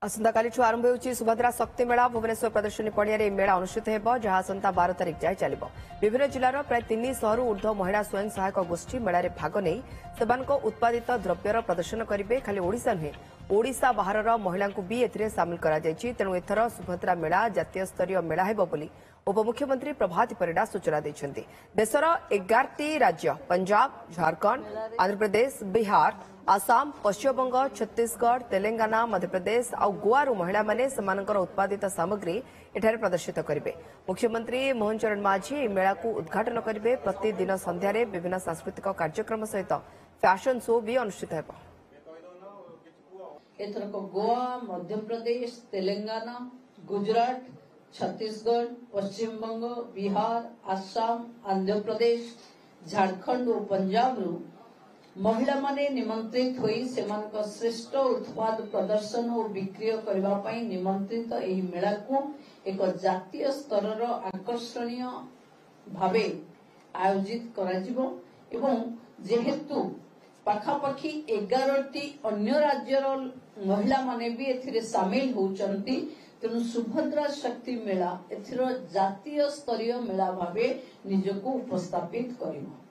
आसंताकाली आरंभ होउछि सुभद्रा शक्ति मेला भुवनेश्वर प्रदर्शनी पड़िया मेला अनुष्ठित हेबो जहाँ आसंता 12 तारिख जाए चलिबो। विभिन्न जिलार प्राय 300 ऊर्ध्व महिला स्वयं सहायक गोष्ठी मेलारे भाग नहीं सेमानक उत्पादित द्रव्यर प्रदर्शन करेंगे। खाली ओडिशा नुहे ओडिशा बाहर महिला भी एथिरे सामिल करा जायछि। तेणु एथर सुभद्रा मेला जातीय स्तरीय मेला हेबो बोली उपमुख्यमंत्री प्रभात परिडा सूचना दैछन्ति। देशर 11टी राज्य पंजाब, झारखंड, आंध्र प्रदेश, बिहार, आसाम, पश्चिमबंग, छत्तीसगढ़, तेलंगाना, मध्यप्रदेश और गोआर महिला माने सेमानकर उत्पादित सामग्री एठारे प्रदर्शित करेंगे। मुख्यमंत्री मोहन चरण माझी मेला को उद्घाटन करेंगे। प्रतिदिन संध्यारे विभिन्न सांस्कृतिक कार्यक्रम सहित फैशन शो भी अनुष्ठित हेबो। एथरक गोवा, मध्यप्रदेश, तेलंगाना, गुजरात, छत्तीसगढ़, पश्चिम बंग, बिहार, आसाम, आंध्र प्रदेश, झारखंड और पंजाब महिला माने निमंत्रित होई सेमानक श्रेष्ठ उत्पाद प्रदर्शन और बिक्री करबा पई निमंत्रित एही मेला को एक जातीय स्तर आकर्षणीय भावे आयोजित कराजिबो एवं जेहेतु पाखापाखी 11टी अन्य राज्यर महिला माने भी एथिरे सामिल होउचंती तेणु सुभद्रा शक्ति मेला एथिर जातीय स्तरीय मेला भावे निजको उपस्थापित करिबो।